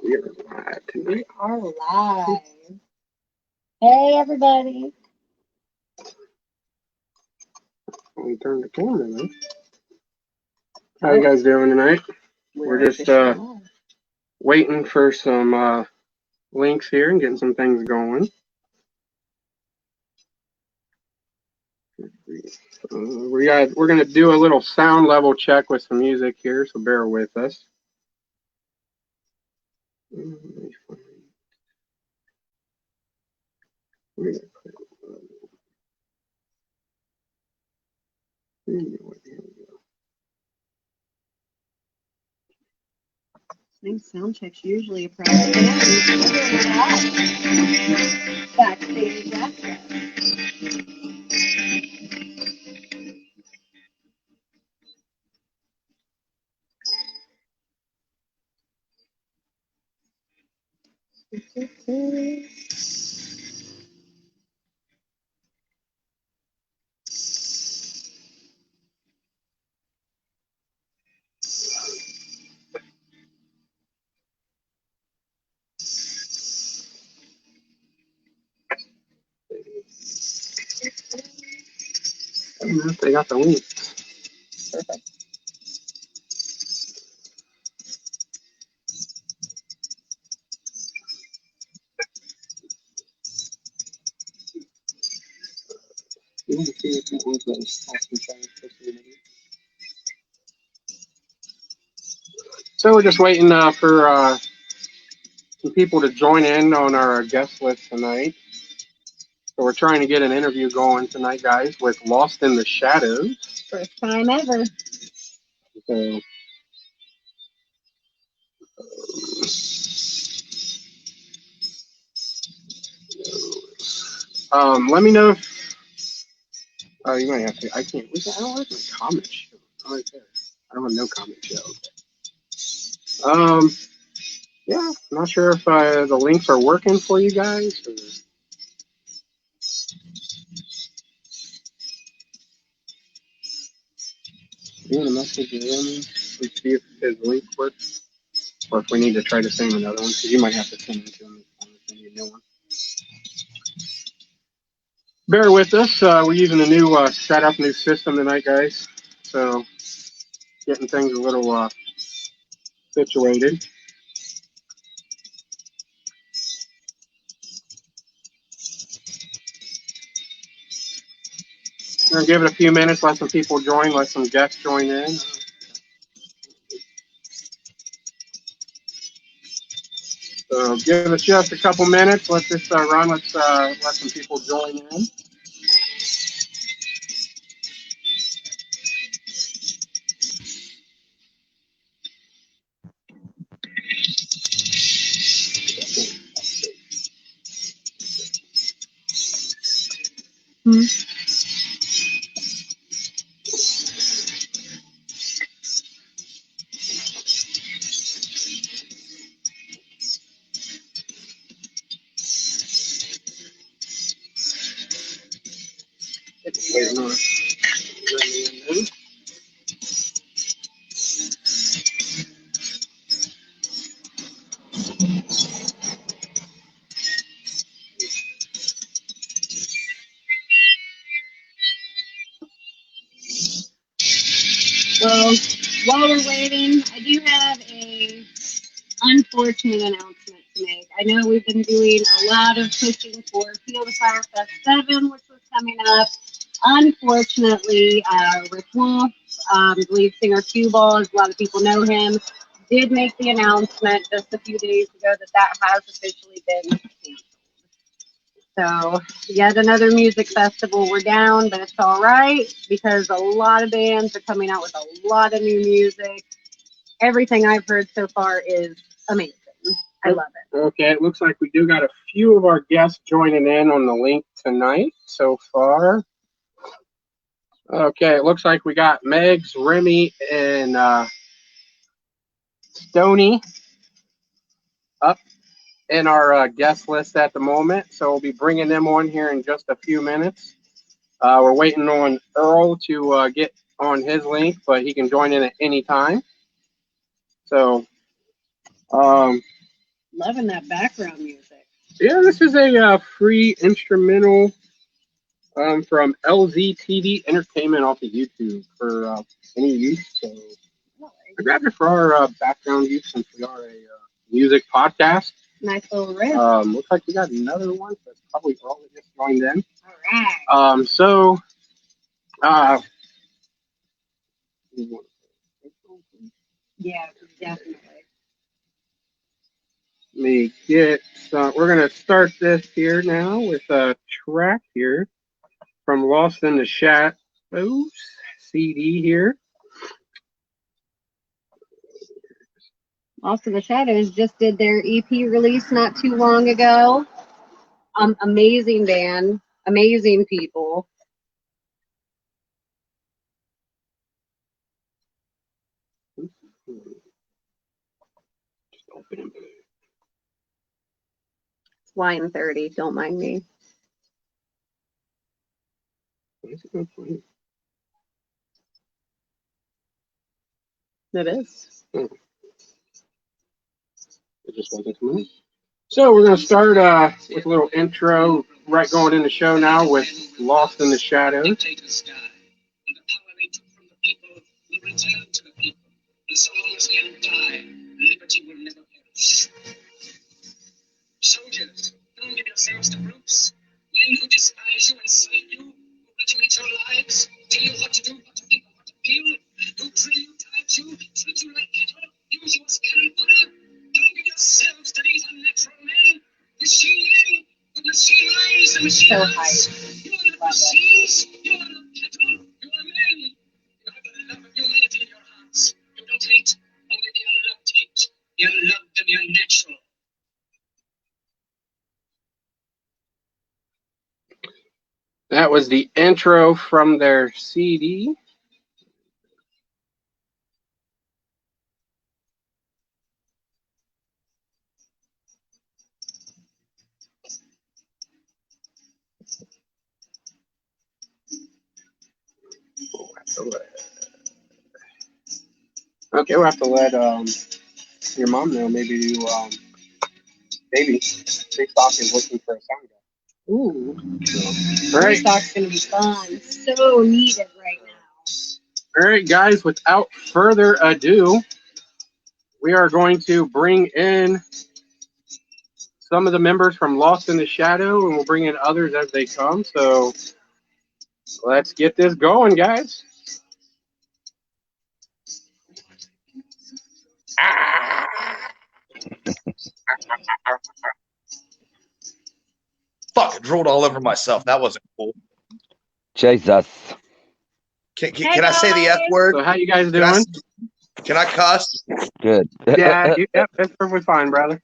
We are live tonight. We are live. Hey, everybody. We turned the camera on. How you guys doing tonight? We're just waiting for some links here and getting some things going. We're gonna do a little sound level check with some music here, so bear with us. I think sound check's usually a problem. Backstage access. They got the link. Perfect. So we're just waiting for some people to join in on our guest list tonight. So we're trying to get an interview going tonight, guys, with Lost in the Shadows. First time ever. So let me know if you might have to. I can't. I don't like my comment show. Right there. I don't have no comment show. Yeah, I'm not sure if the links are working for you guys. Or... You want to message him and see if his link works, or if we need to try to send another one, because you might have to send it to him if send you a new one. Bear with us. We're using a new setup, new system tonight, guys. So getting things a little situated. We're gonna give it a few minutes, let some people join, let some guests join in. So give us just a couple minutes. Let this run. Let's let some people join in. Waiting on it. Well, while we're waiting, I do have a unfortunate announcement to make. I know we've been doing a lot of pushing for Feel the Fire Fest 7, which was coming up. Unfortunately, Rick Wolf, the lead singer of Cue Ball, as a lot of people know him, did make the announcement just a few days ago that has officially been canceled. So, yet another music festival. We're down, but it's all right because a lot of bands are coming out with a lot of new music. Everything I've heard so far is amazing. I love it. Okay, it looks like we do got a few of our guests joining in on the link tonight so far. Okay, it looks like we got Megs, Remy, and Stony up in our guest list at the moment. So we'll be bringing them on here in just a few minutes. We're waiting on Earl to get on his link, but he can join in at any time. So Loving that background music. Yeah, this is a free instrumental from LZTV Entertainment off of YouTube for any use. So I grabbed it for our background use since we are a music podcast. Nice little riff. Looks like we got another one. That's probably all that just joined in. All right. So, Yeah, definitely. let me get. We're gonna start this here now with a track here from Lost in the Shadows CD here. Lost in the Shadows just did their EP release not too long ago. Amazing band, amazing people. Just open it. It's Wine 30, don't mind me. It is. It just wasn't coming. So we're going to start with a little intro, right going in the show now with Lost in the Shadows. Soldiers, don't give yourselves to brutes. Men who despise you and slay you, who retribute your lives, tell you what to do, what to think, what to feel, who drill you, type you, treat you like cattle, use you as cannon fodder. Don't give yourselves to these unnatural men. Machine men with machine minds and machine hearts. You are not machines, you are not cattle, you are men. You have the love of humanity in your hearts. You don't hate, only the unloved hate. The unloved and the unnatural. That was the intro from their CD. Okay, we'll have to let your mom know. Maybe you, maybe TikTok is looking for a sound guy. Ooh. All right. TikTok's going to be fun. So needed right now. All right, guys, without further ado, we are going to bring in some of the members from Lost in the Shadow, and we'll bring in others as they come. So let's get this going, guys. Fuck, it drooled all over myself. That wasn't cool. Jesus. Can I say the F word? So how you guys doing? Can I cuss? Good. Yeah, yep, that's perfectly fine, brother.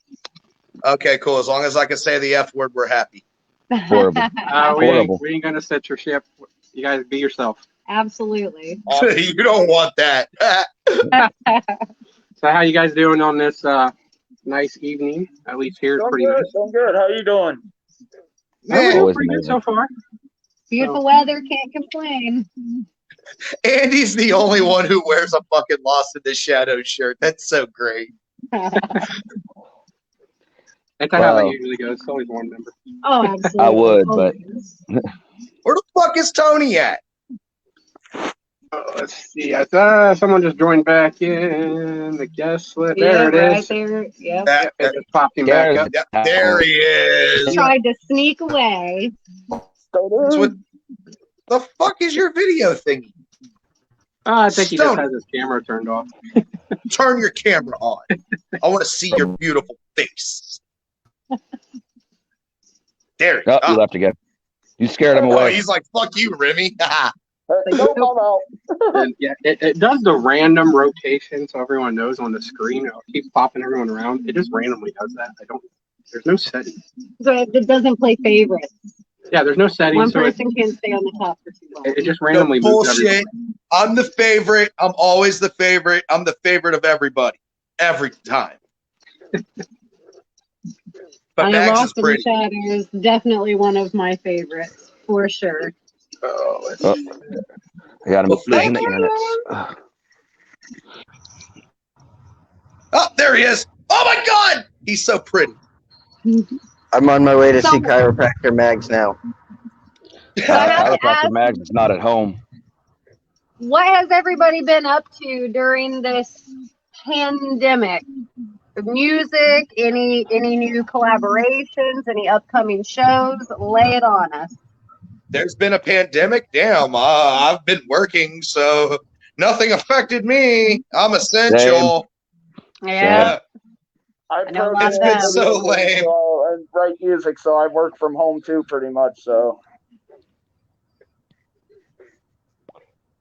Okay, cool. As long as I can say the F word, we're happy. Horrible. We ain't gonna censorship. You guys be yourself. Absolutely. You don't want that. So how you guys doing on this nice evening? At least here it's pretty nice. I'm good. How you doing? We're Always pretty good so far. Beautiful weather, can't complain. Andy's the only one who wears a fucking Lost in the Shadows shirt. That's so great. That's how that usually goes. It's always one member. Oh, absolutely. I would, but Where the fuck is Tony at? Let's see. Someone just joined back in the guest list. There it right is. there. Yep. It just popped him back up. There he is. Tried to sneak away. What the fuck is your video thingy? I think he just has his camera turned off. Turn your camera on. I want to see your beautiful face. There he oh, you left again. You scared him away. Oh, he's like, fuck you, Remy. And yeah, it does the random rotation so everyone knows on the screen. It keeps popping everyone around. It just randomly does that. There's no setting. So it doesn't play favorites. Yeah, there's no setting. One person can't stay on the top for too long. It just randomly moves bullshit. I'm the favorite. I'm always the favorite. I'm the favorite of everybody. Every time. But Max Lost is pretty. in the Shadows, definitely one of my favorites, for sure. I got him losing the internet. Oh, there he is. Oh my God! He's so pretty. I'm on my way to So- see chiropractor Mags now. I have to Chiropractor ask- Mags is not at home. What has everybody been up to during this pandemic? Music, any new collaborations, any upcoming shows? Lay it on us. There's been a pandemic. Damn, I've been working, so nothing affected me. I'm essential. Yeah. I I know program about that. It's so video games, lame. so, and write music, so I work from home too, pretty much. So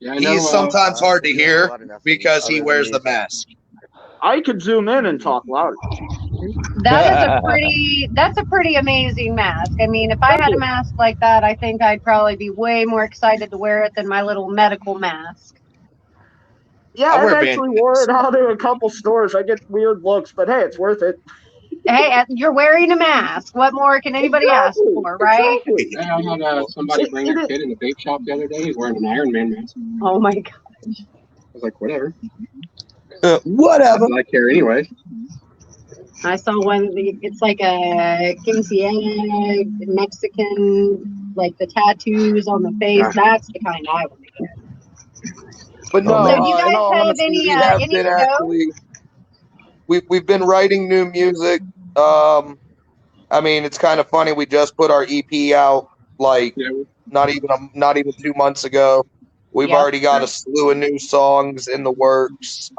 Yeah, I know. He's sometimes hard to hear because he wears the mask. I could zoom in and talk louder. That's a pretty amazing mask. I mean, if I had a mask like that, I think I'd probably be way more excited to wear it than my little medical mask. Yeah, I wear I've actually wore it out to a couple stores. I get weird looks, but hey, it's worth it. Hey, you're wearing a mask. What more can anybody ask for, right? Exactly. Yeah, I had somebody bring their kid in a vape shop the other day. He's wearing an Iron Man mask. Oh my god. I was like, whatever. Whatever. I care anyway. I saw one. It's like a quinceañera Mexican, like the tattoos on the face. That's the kind I want to get. But no, So you guys in all have honesty, any, we have any been shows? actually. We've been writing new music. I mean, it's kind of funny. We just put our EP out like not even 2 months ago. We've already got a slew of new songs in the works.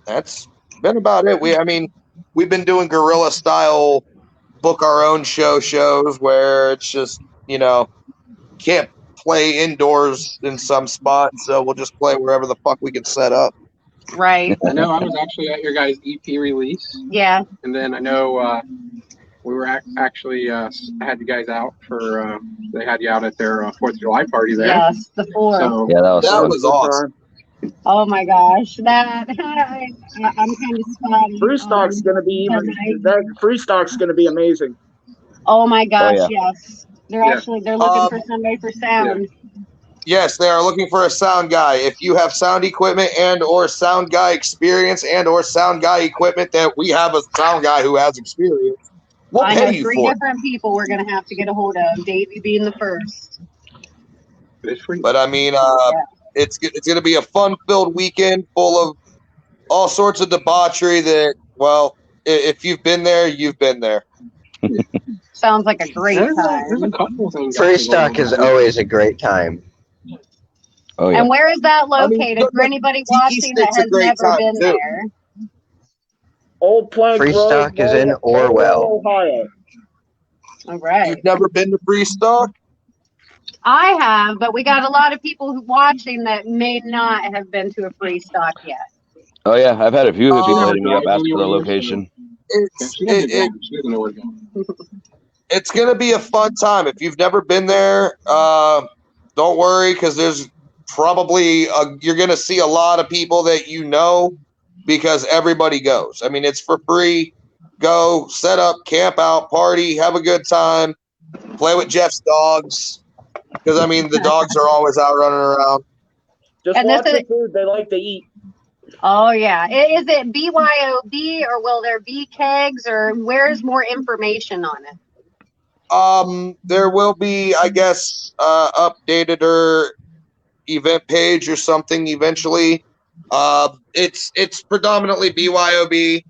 That's been about it. We've been doing guerrilla style, book our own shows where it's just can't play indoors in some spots, so we'll just play wherever the fuck we can set up. Right. I know I was actually at your guys' EP release. Yeah. And then I know we were actually I had you guys out for they had you out at their 4th of July party there. Yes, the 4th. So Yeah, that was awesome. Oh my gosh, I'm kind of spotty. Free stock's gonna be free stock's gonna be amazing. Oh my gosh, yeah. Yes. They're looking for somebody for sound. Yes, they are looking for a sound guy. If you have sound equipment and or sound guy experience and or sound guy equipment, that we have a sound guy who has experience, we'll I pay know you 3 for it. different people we're gonna have to get a hold of. Davey being the first. But I mean, it's going to be a fun-filled weekend full of all sorts of debauchery that, well, if you've been there, you've been there. Sounds like a great time. There's a couple of things. Free stock is always a great time. Oh yeah. And where is that located for anybody watching that has never been too. there? Old Plank Free Road, stock is in Orwell. Ohio. All right. You've never been to Free Stock? I have, but we got a lot of people watching that may not have been to a free stock yet. Oh yeah, I've had a few people hitting me up drive asking for the anywhere, location. She doesn't know where to go. It's going to be a fun time. If you've never been there, don't worry, because there's probably you're going to see a lot of people that you know, because everybody goes. I mean, it's for free. Go, set up, camp out, party, have a good time, play with Jeff's dogs, because, I mean, the dogs are always out running around. Just And watch this the is- food. They like to eat. Oh yeah. Is it BYOB or will there be kegs or where's more information on it? There will be, I guess, updated or event page or something eventually. It's predominantly BYOB.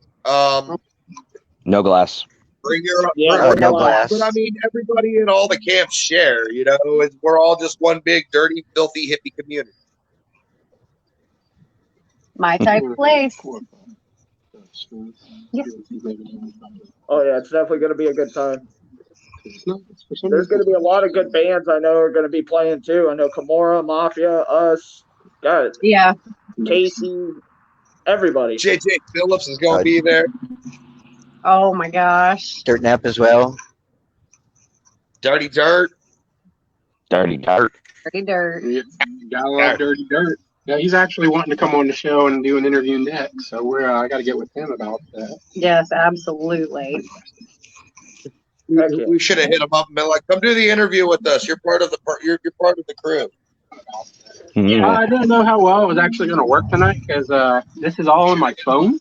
No glass. Bring your no glass. But I mean, everybody in all the camps share. We're all just one big, dirty, filthy hippie community. My type of place. Yeah. Oh yeah, it's definitely going to be a good time. There's going to be a lot of good bands I know are going to be playing too. I know Kimura, Mafia, us, guys, Yeah. Casey, everybody. JJ Phillips is going to be there. Oh my gosh. Dirt Nap as well. Dirty Dirt. Dirty dirt. Dirty dirt. Yeah, gotta love Dirty Dirt. Yeah, he's actually wanting to come on the show and do an interview next, so I got to get with him about that. Yes, absolutely. We should have hit him up and been like, "Come do the interview with us. You're part of the you're part of the crew." I didn't know how well it was actually going to work tonight because this is all on my phone.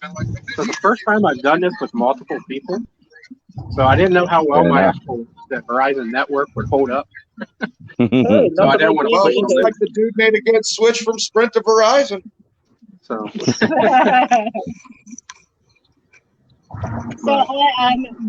So the first time I've done this with multiple people. So I didn't know how well my actual that Verizon network would hold up. Hey, So I nothing didn't like want to Well, push it looks it. like the dude made a good switch from Sprint to Verizon. So So,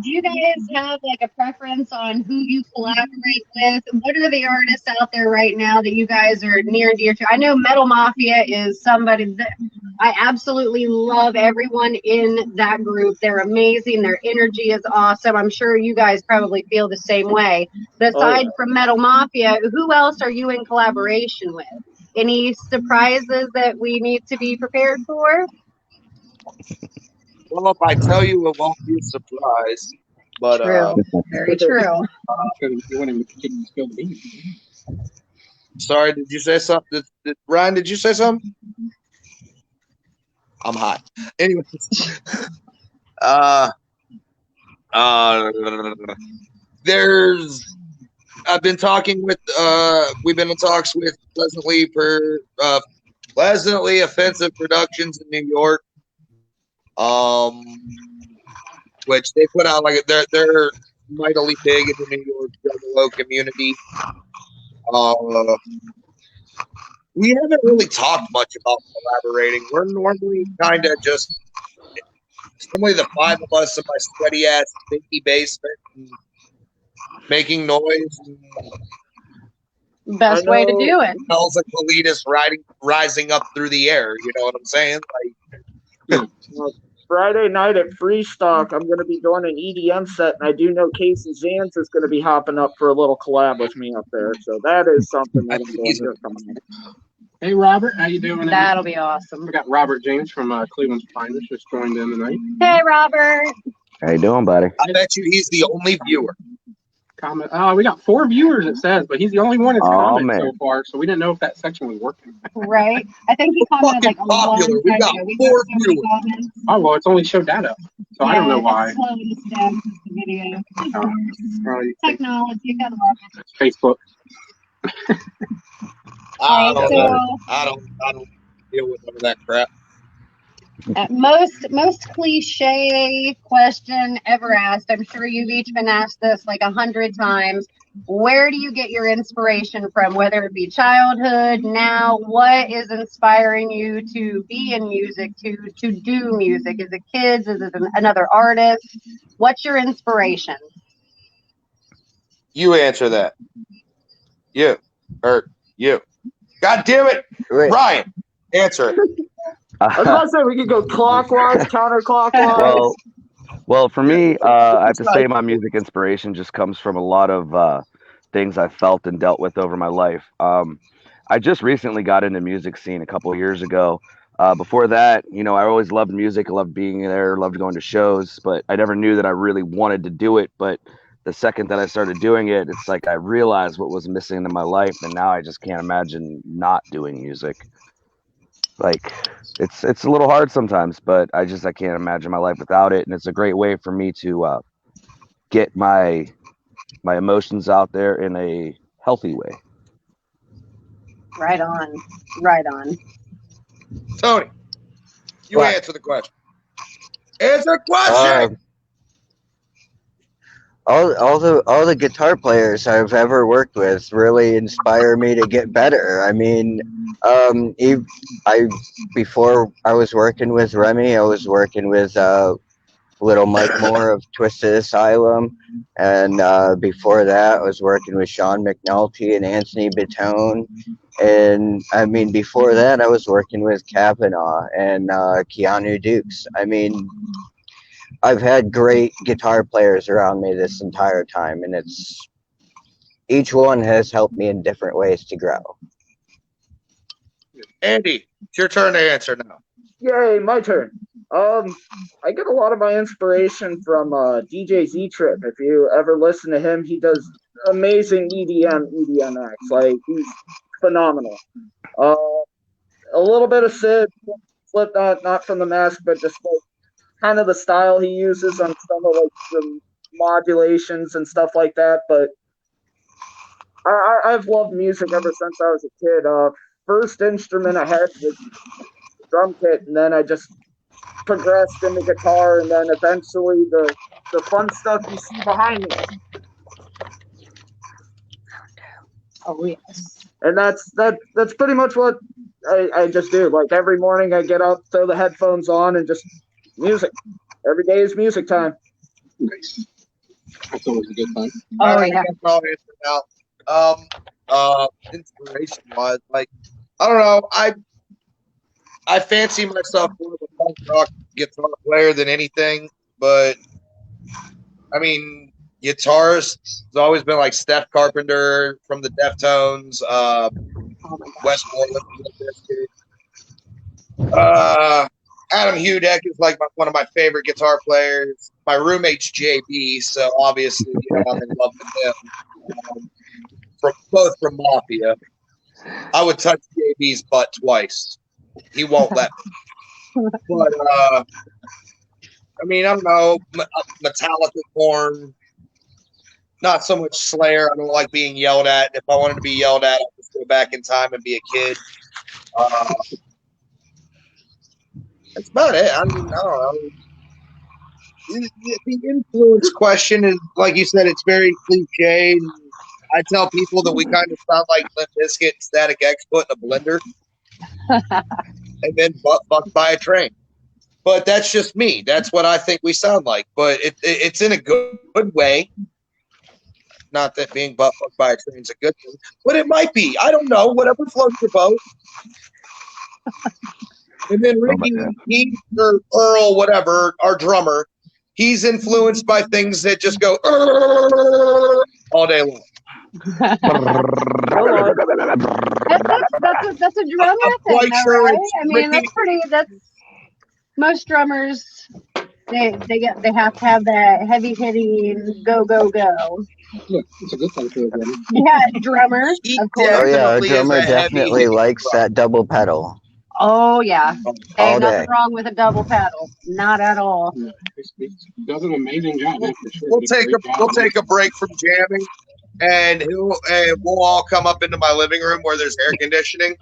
do you guys have like a preference on who you collaborate with? What are the artists out there right now that you guys are near and dear to? I know Metal Mafia is somebody that I absolutely love. Everyone in that group, they're amazing. Their energy is awesome. I'm sure you guys probably feel the same way. But aside from Metal Mafia, who else are you in collaboration with? Any surprises that we need to be prepared for? Well, if I tell you, it won't be a surprise. But True. Very true. you wouldn't even continue to spill the beans. sorry, did you say something? Ryan, did you say something? I'm hot. Anyways, there's. I've been talking with. We've been in talks with Pleasantly Offensive Productions in New York. Which they put out like they're mightily big in the New York Juggalo community. We haven't really talked much about collaborating. We're normally kind of just normally the five of us in my sweaty ass stinky basement making noise. Best way to do it. Smells like Politas rising up through the air. You know what I'm saying? Like Friday night at Freestock, I'm going to be doing an EDM set, and I do know Casey Zans is going to be hopping up for a little collab with me up there. So that is something that I'm going to coming up. Hey Robert, how you doing? That'll be awesome. We got Robert James from Cleveland's Finest just joined in tonight. Hey Robert. How you doing, buddy? I bet you he's the only viewer. Comment. We got 4 viewers, it says, but he's the only one that's commented so man. far, so we didn't know if that section was working. Right. I think he commented like a long Popular. We time got ago. We 4 got so many viewers. comments. Oh well, it's only showed that up, so I don't know why. It's slowing us down with the video. Probably Technology, gotta love it. it's Facebook. I Okay, don't deal with none of that crap. most cliche question ever asked. I'm sure you've each been asked this like 100 times. Where do you get your inspiration from? Whether it be childhood, now, what is inspiring you to be in music, to do music? Is it kids? Is it another artist? What's your inspiration? You answer that. You. God damn it. Wait, Ryan, answer it. I was about to say we could go clockwise, counterclockwise. Well, for me, I have to say my music inspiration just comes from a lot of things I felt and dealt with over my life. I just recently got into music scene a couple of years ago. Before that, I always loved music. I loved being there, loved going to shows, but I never knew that I really wanted to do it. But the second that I started doing it, it's like I realized what was missing in my life, and now I just can't imagine not doing music. Like it's a little hard sometimes, but I can't imagine my life without it, and it's a great way for me to get my emotions out there in a healthy way. Right on. Right on. Tony, you What? answer the question. Answer the question. all the guitar players I've ever worked with really inspire me to get better. I mean, before I was working with Remy, I was working with Little Mike Moore of Twisted Asylum, and before that, I was working with Sean McNulty and Anthony Batone. And I mean, before that, I was working with Kavanaugh and Keanu Dukes. I mean, I've had great guitar players around me this entire time, and each one has helped me in different ways to grow. Andy, it's your turn to answer now. Yay, my turn. I get a lot of my inspiration from DJ Z-Trip. If you ever listen to him, he does amazing EDM acts. Like, he's phenomenal. A little bit of Sid, Slipknot, not from the Mask, but just like kind of the style he uses on some of like the modulations and stuff like that. But I've loved music ever since I was a kid. First instrument I had was drum kit, and then I just progressed into guitar, and then eventually the fun stuff you see behind me. Oh yes. And that's pretty much what I just do. Like every morning I get up, throw the headphones on, and just music. Every day is music time. Nice. That's always a good time. Oh All right, yeah. I guess I'll answer now. Inspiration wise, like I don't know, I fancy myself more of a punk rock guitar player than anything, but I mean, guitarists has always been like Steph Carpenter from the Deftones, Oh my god. Wes Borland from the Biscuit. Adam Hudeck is like one of my favorite guitar players. My roommate's JB, so obviously, I'm in love with him. Both from Mafia. I would touch JB's butt twice. He won't let me. But I mean, I don't know, Metallica, Korn. Not so much Slayer. I don't like being yelled at. If I wanted to be yelled at, I'd just go back in time and be a kid. That's about it. I mean, I don't know. The influence question is, like you said, it's very cliche. I tell people that we kind of sound like Limp Bizkit and Static X put in a blender and then butt by a train. But that's just me. That's what I think we sound like. But it's in a good way. Not that being butt fucked by a train is a good thing, but it might be. I don't know. Whatever floats your boat. And then Ricky, or Earl, whatever, our drummer, he's influenced by things that just go all day long. That's a drummer thing, quite though, sure right? it's I mean, Ricky. that's most drummers. They have to have that heavy hitting go. Yeah, it's a good thing for everybody. Yeah, drummer, He of course. Oh yeah, a definitely is drummer a heavy definitely hitting likes drummer. that double pedal Oh yeah, all ain't nothing day. wrong with a double pedal, not at all. Yeah, he does an amazing job. That's for sure. We'll He did take great job. we'll take a break from jamming, and we'll all come up into my living room where there's air conditioning,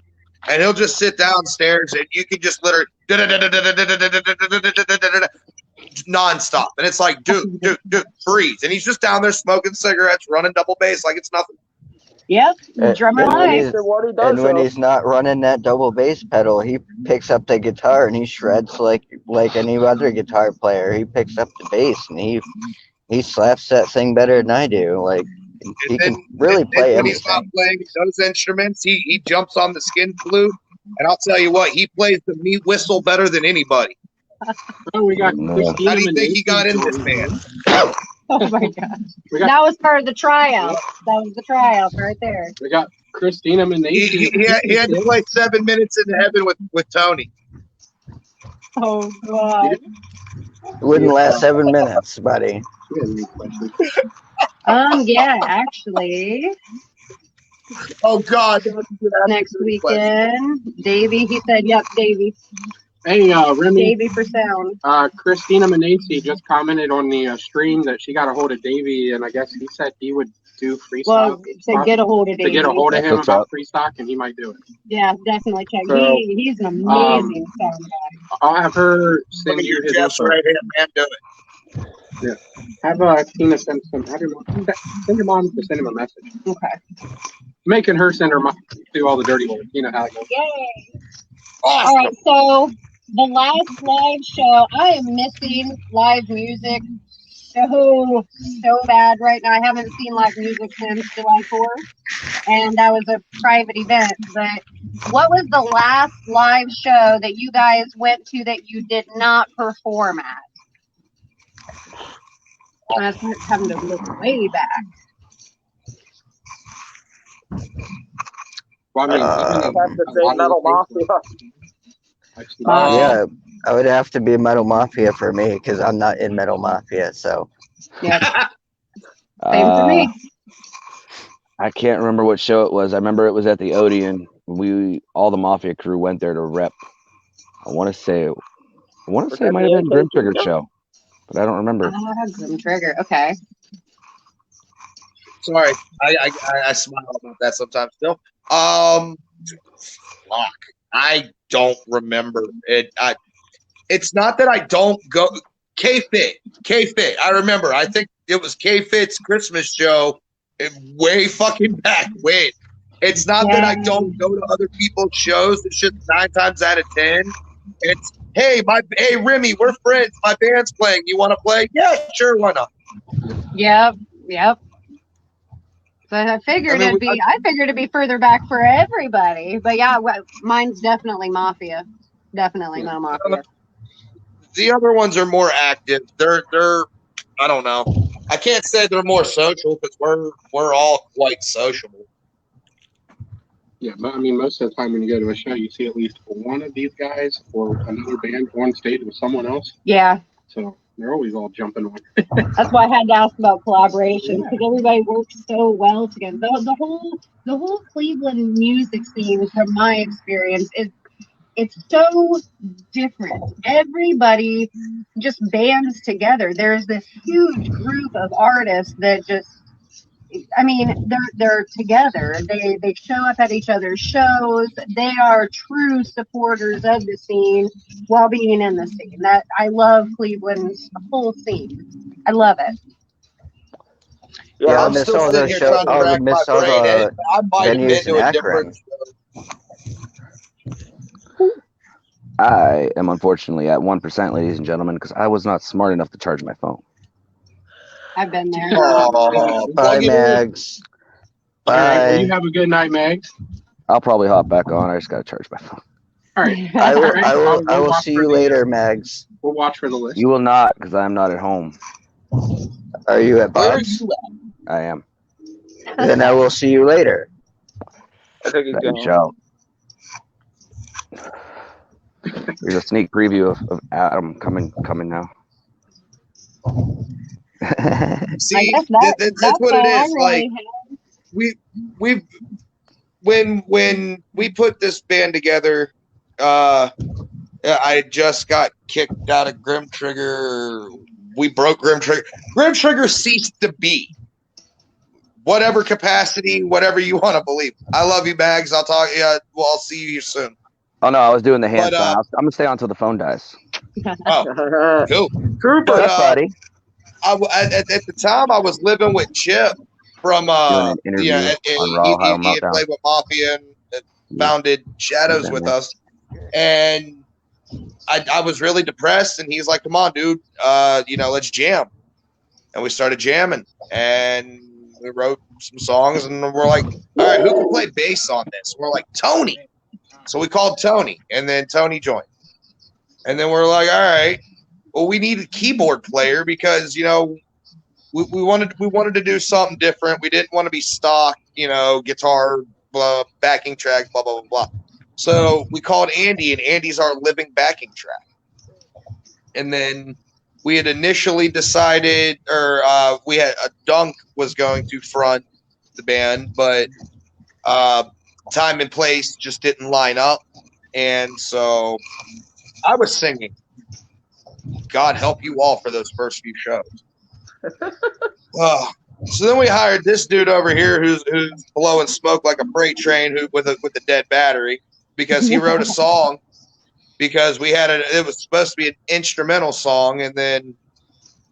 and he'll just sit downstairs, and you can just literally nonstop, and it's like, dude, breathe, and he's just down there smoking cigarettes, running double bass like it's nothing. Yep, drummer And life. when he's not running that double bass pedal, he picks up the guitar and he shreds like any other guitar player. He picks up the bass and he slaps that thing better than I do. Like he can really play when he's not everything. playing those instruments, he jumps on the skin flute, and I'll tell you what, he plays the meat whistle better than anybody. Oh, we got No. Christina How do you think he got in Menezes this on band? here. Oh my god, We got that was part of the tryout. That was the tryout right there. we got Christina Menezes. He had to play 7 minutes in heaven with Tony. Oh god. It wouldn't last 7 minutes, buddy. Yeah, actually, Oh God! next weekend, Davey. He said, "Yep, Davey. Hey, Remy. Davey for sound." Christina Menezes just commented on the stream that she got a hold of Davey, and I guess he said he would do free Well, stock. to get a hold of Davey. To get a hold of him What's about up? free stock, and he might do it. Yeah, definitely check. So, He's an amazing sound guy. I'll have her send you his Jeff's info. right hand man, do it. Yeah. Have Tina send some. Have your mom, send your mom to send him a message. Okay. Making her send her do all the dirty work. You know how it goes. Yay! Awesome. All right, so the last live show, I am missing live music so bad right now. I haven't seen live music since July 4th, and that was a private event. But what was the last live show that you guys went to that you did not perform at? I was having to look way back. Well, I mean, I have to say a lot Metal of things Mafia. Yeah, I would have to be Metal Mafia for me because I'm not in Metal Mafia. So Yeah. Same for me. I can't remember what show it was. I remember it was at the Odeon. All the Mafia crew went there to rep. I want to say it might have been Grim Trigger show, but I don't remember. Grim Trigger. Okay. Sorry, I smile about that sometimes still. Fuck, I don't remember it. It's not that I don't go. K-Fit. I remember. I think it was K-Fit's Christmas show way fucking back when. It's not that I don't go to other people's shows. It's just 9 times out of 10. It's hey Remy, we're friends. My band's playing. You want to play? Yeah, sure. Why not? Yep. So I figured it'd be further back for everybody. But yeah, mine's definitely Mafia. Definitely no Mafia. The other ones are more active. They're I don't know. I can't say they're more social because we're all quite sociable. Yeah, but I mean, most of the time when you go to a show, you see at least one of these guys or another band on stage with someone else. Yeah. So they're always all jumping on. That's why I had to ask about collaboration because everybody works so well together. The whole Cleveland music scene, from my experience, it's so different. Everybody just bands together. There's this huge group of artists that just, I mean, they're together. They show up at each other's shows. They are true supporters of the scene while being in the scene. That I love Cleveland's whole scene. I love it. Yeah, I'm still sitting here trying to rack my brain. I might have been to a different show. I am unfortunately at 1%, ladies and gentlemen, because I was not smart enough to charge my phone. I've been there. Bye, Mags. Bye. All right, well, you have a good night, Mags. I'll probably hop back on. I just got to charge my phone. All right. I will see you later, Mags. We'll watch for the list. You will not, because I'm not at home. Are you at Bob's? I am. Then I will see you later. That you shall. Here's a sneak preview of Adam coming now. See, that's what it is. Like we when we put this band together, I just got kicked out of Grim Trigger. We broke Grim Trigger. Grim Trigger ceased to be. Whatever capacity, whatever you want to believe. I love you, Mags. I'll talk. Yeah, well, I'll see you here soon. Oh no, I was doing the hand sign. I'm gonna stay on until the phone dies. Oh, cool. Trooper, at the time, I was living with Chip from doing an interview on Raw Ohio Meltdown. He had played with Mafia and founded Shadows with us, and I was really depressed. And he's like, "Come on, dude, let's jam." And we started jamming, and we wrote some songs, and we're like, "All right, who can play bass on this?" We're like, "Tony." So we called Tony, and then Tony joined. And then we're like, all right, well, we need a keyboard player because, we wanted to do something different. We didn't want to be stock, guitar, blah, backing track, blah, blah, blah, blah. So we called Andy, and Andy's our living backing track. And then we had initially decided, we had a Dunk was going to front the band, but time and place just didn't line up. And so I was singing God Help You All for those first few shows. So then we hired this dude over here who's blowing smoke like a freight train with a dead battery because he wrote a song because it was supposed to be an instrumental song, and then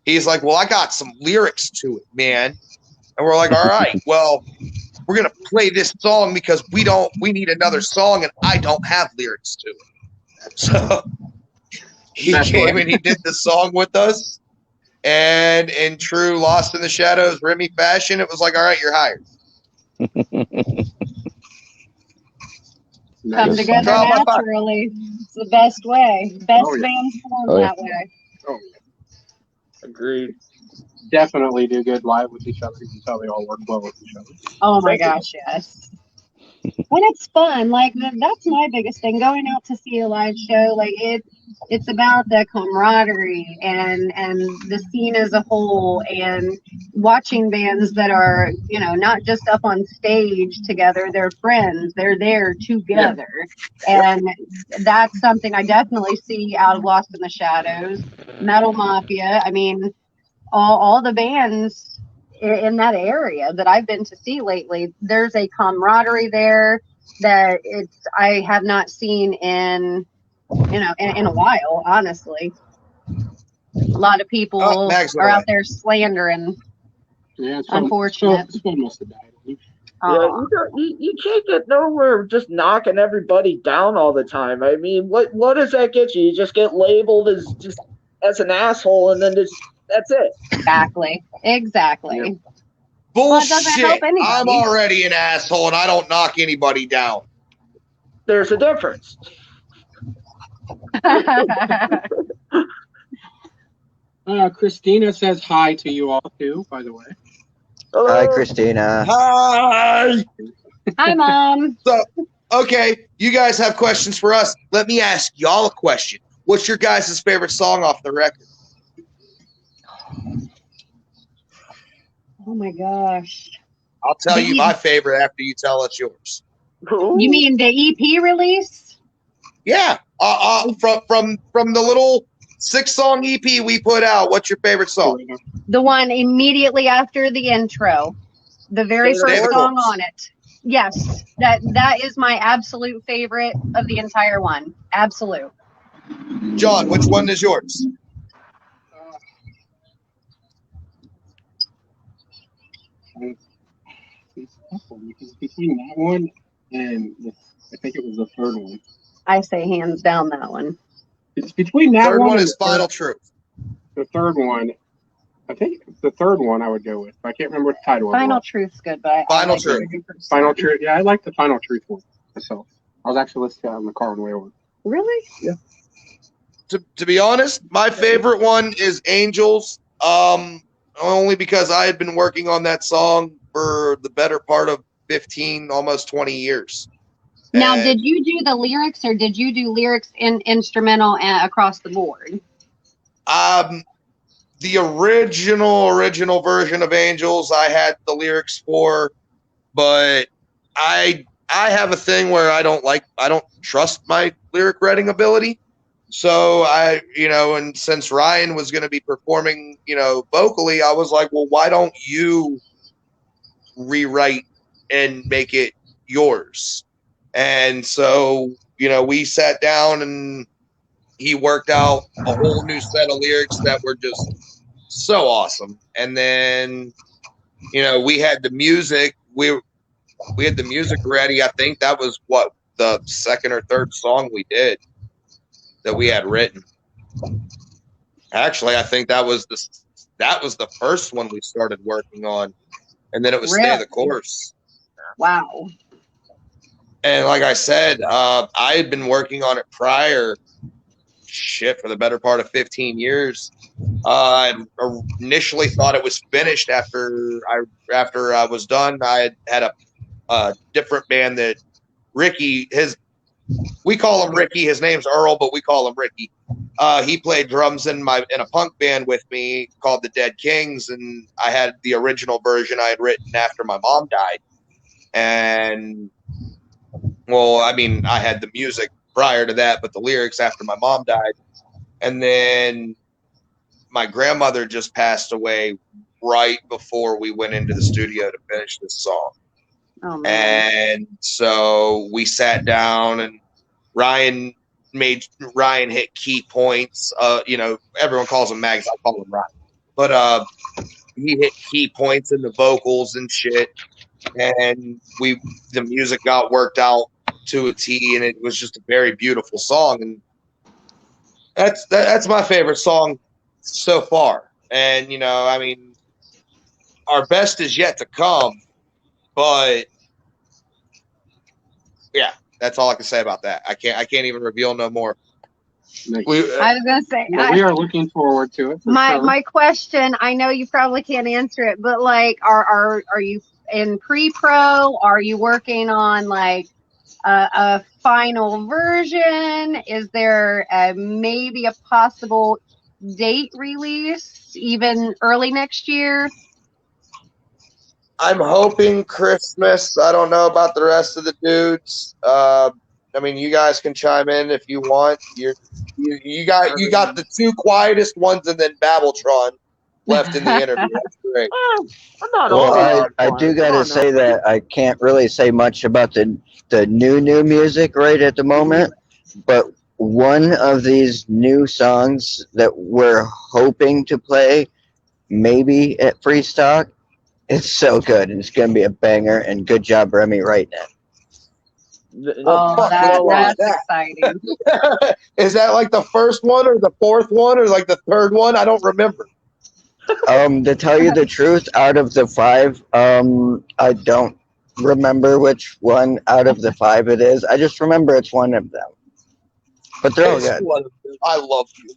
he's like, well, I got some lyrics to it, man. And we're like, all right, well, we're going to play this song because we need another song, and I don't have lyrics to it. So he came and he did the song with us, and in true Lost in the Shadows Remy fashion, it was like, all right, you're hired. Come together naturally. It's the best way. Best bands form that way. Oh, agreed. Definitely do good live with each other. You can tell they all work well with each other. Oh my gosh, yes. When it's fun, like that's my biggest thing. Going out to see a live show, like it's about the camaraderie and the scene as a whole, and watching bands that are, not just up on stage together. They're friends. They're there together, and that's something I definitely see out of Lost in the Shadows, Metal Mafia. I mean, all the bands in that area that I've been to see lately. There's a camaraderie there that I have not seen in a while, honestly. A lot of people are out there slandering. Yeah, it's unfortunate. It's almost a bad one. Yeah, you can't get nowhere just knocking everybody down all the time. I mean, what does that get you? You just get labeled as an asshole, and then that's it. Exactly. Yep. Bullshit. I'm already an asshole, and I don't knock anybody down. There's a difference. Christina says hi to you all too, by the way. Hello. Hi, Christina. Hi. Hi, Mom. So, okay, you guys have questions for us. Let me ask y'all a question. What's your guys' favorite song off the record? Oh my gosh. I'll tell you my favorite after you tell us yours. You mean the EP release? Yeah. From the little 6-song EP we put out, what's your favorite song? The one immediately after the intro. The very first song on it. Yes. That is my absolute favorite of the entire one. Absolute. John, which one is yours? It's between that one and I think it was the third one. I say hands down that one. It's between that third one and is Final Truth. The third one, I think the third one I would go with. I can't remember what the title was. Final Truth's good, but Final Truth. Final Truth. Yeah, I like the Final Truth one myself. I was actually listening to it in the car on the way over. Really? Yeah. To be honest, my favorite one is Angels. Only because I had been working on that song for the better part of 15, almost 20 years. Now, did you do the lyrics, or did you do lyrics in instrumental across the board? The original version of Angels, I had the lyrics for, but I have a thing where I don't trust my lyric writing ability. So and since Ryan was going to be performing, vocally, I was like, well, why don't you rewrite and make it yours? And so, we sat down and he worked out a whole new set of lyrics that were just so awesome. And then, we had the music. We had the music ready. I think that was the second or third song we did that we had written. Actually, I think that was the first one we started working on, and then it was Stay the Course. Wow. And like I said, I had been working on it prior, for the better part of 15 years. I initially thought it was finished after I was done. I had a different band that Ricky, we call him Ricky. His name's Earl, but we call him Ricky. He played drums in a punk band with me called the Dead Kings, and I had the original version I had written after my mom died. And I had the music prior to that, but the lyrics after my mom died. And then my grandmother just passed away right before we went into the studio to finish this song. Oh, man. And so we sat down, and Ryan hit key points. Everyone calls him Mags. I call him Ryan. But he hit key points in the vocals and shit. And the music got worked out to a T, and it was just a very beautiful song. And that's my favorite song so far. And our best is yet to come. But yeah, that's all I can say about that. I can't even reveal no more. I was gonna say we are looking forward to it. My question, I know you probably can't answer it, but are you in pre-pro? Are you working on a final version? Is there maybe a possible date release even early next year? I'm hoping Christmas. I don't know about the rest of the dudes. You guys can chime in if you want. You got the two quietest ones, and then Babbletron. left in the interview. That's great. Not all Well, of I do got to say that I can't really say much about the new music right at the moment, but one of these new songs that we're hoping to play maybe at Free Stock, it's so good and it's gonna be a banger. And good job, Remy, writing it. Oh, fuck that's that. exciting. Is that like the first one or the fourth one or like the third one? I don't remember. To tell you the truth, out of the five, I don't remember which one out of the five it is. I just remember it's one of them. But they're all It's good. one of them. I love you.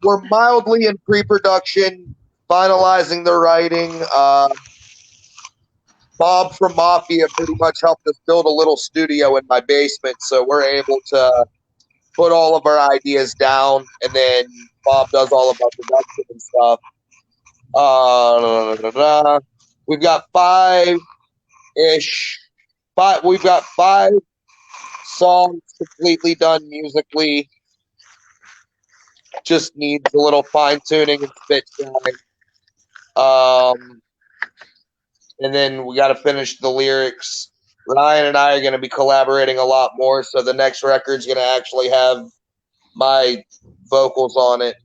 We're mildly in pre-production, finalizing the writing. Bob from Mafia pretty much helped us build a little studio in my basement, so we're able to put all of our ideas down, and then Bob does all of our production and stuff. We've got we've got 5 songs completely done musically. Just needs a little fine tuning and spit shine. And then we got to finish the lyrics. Ryan and I are going to be collaborating a lot more, so the next record's going to actually have my vocals on it.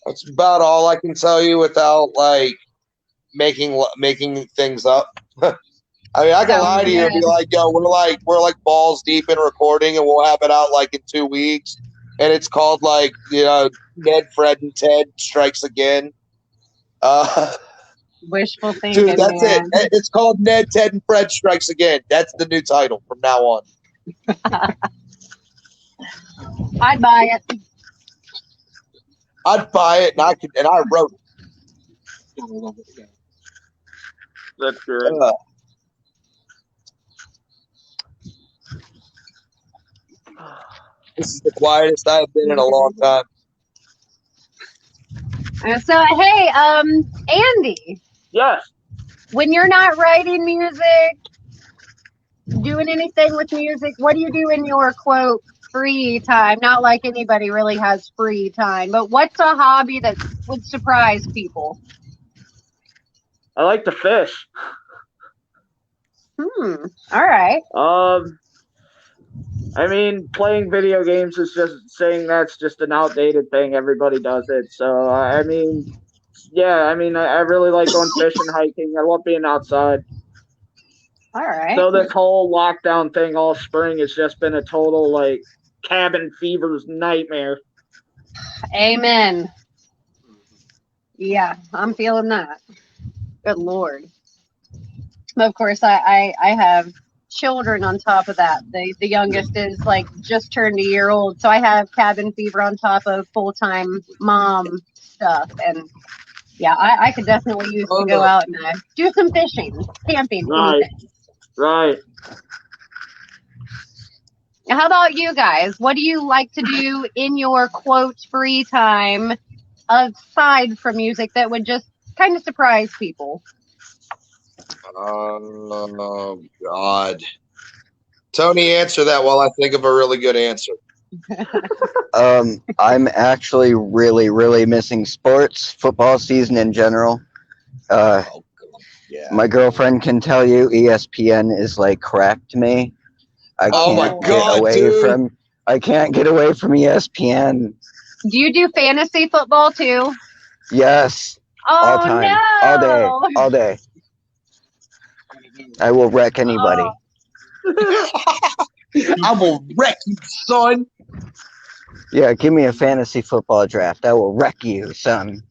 That's about all I can tell you without like making things up. I mean, I can lie to you and be like, "Yo, we're like balls deep in recording, and we'll have it out like in 2 weeks." And it's called like Ned, Fred, and Ted Strikes Again. Wishful thinking, Dude, that's man. it. It's called Ned, Ted, and Fred Strikes Again. That's the new title from now on. I'd buy it. I'd buy it, and I wrote it. That's good. This is the quietest I've been in a long time. So, hey, Andy. Yes. When you're not writing music, doing anything with music, what do you do in your quote free time? Not like anybody really has free time, but what's a hobby that would surprise people? I like to fish. All right. I mean, playing video games is just saying that's just an outdated thing. Everybody does it. So, I mean, yeah, I mean, I really like going fishing, hiking. I love being outside. All right. So this whole lockdown thing all spring has just been a total, like, cabin fever's nightmare. Amen. Yeah, I'm feeling that. Good Lord. But of course, I have children on top of that. The youngest is like just turned a year old, so I have cabin fever on top of full-time mom stuff. And yeah, I could definitely use to go out and do some fishing, camping, anything. Right. How about you guys? What do you like to do in your quote free time aside from music that would just kind of surprise people? Oh God, Tony, answer that while I think of a really good answer. I'm actually really, really missing sports, football season in general. Yeah. My girlfriend can tell you ESPN is like crack to me. I can't get away from ESPN. Do you do fantasy football too? Yes. Oh, all time. No. All day. I will wreck anybody. I will wreck you, son. Yeah, give me a fantasy football draft. I will wreck you, son.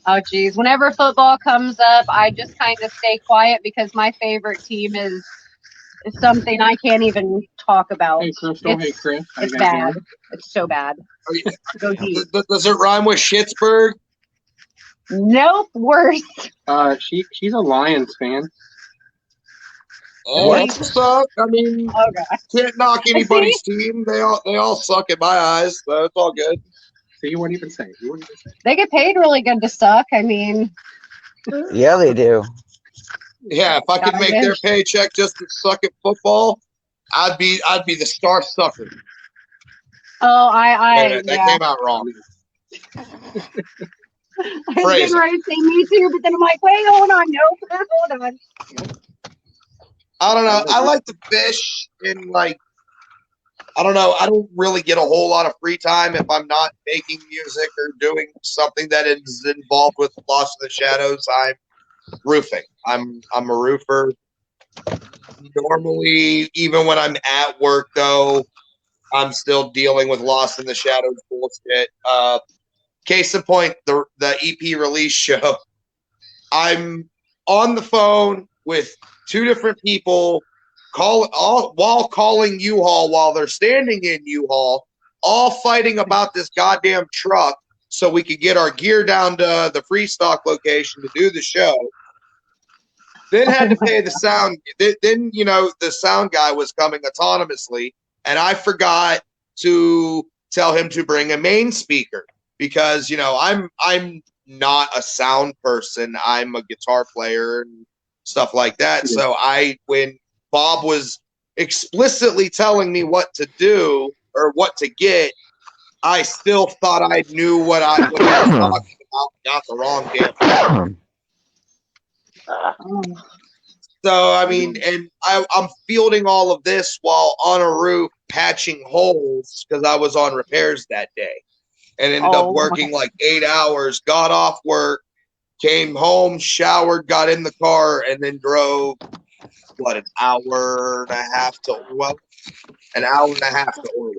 Oh, geez. Whenever football comes up, I just kind of stay quiet because my favorite team is something I can't even talk about. Hey, Crystal. Hey, Chris. It's bad. It's so bad. Go deep. Does it rhyme with Schittsburg? Nope, worse. She's a Lions fan. What suck? I mean, can't knock anybody's team. They all suck in my eyes, so it's all good. So you wouldn't even say. They get paid really good to suck. I mean, yeah, they do. Yeah, if I could make their paycheck just to suck at football, I'd be the star sucker. Oh, Wait a minute, that yeah. came out wrong. I was Phrase getting it. ready to say me too, but then I'm like, wait, hold on, no, hold on. I don't know. I like to fish and like I don't know. I don't really get a whole lot of free time if I'm not making music or doing something that is involved with Lost in the Shadows. I'm roofing. I'm a roofer. Normally, even when I'm at work, though, I'm still dealing with Lost in the Shadows bullshit. Case in point, the EP release show. I'm on the phone with two different people while calling U-Haul while they're standing in U-Haul, all fighting about this goddamn truck so we could get our gear down to the free stock location to do the show. Then had to pay the sound. Then the sound guy was coming autonomously, and I forgot to tell him to bring a main speaker because I'm not a sound person. I'm a guitar player and stuff like that. Yeah. So when Bob was explicitly telling me what to do or what to get, I still thought I knew what he was talking about. Got the wrong damn. So, I mean, and I'm fielding all of this while on a roof patching holes because I was on repairs that day and ended up working like 8 hours, got off work, came home, showered, got in the car, and then drove, an hour and a half to Orwell? An hour and a half to Orwell.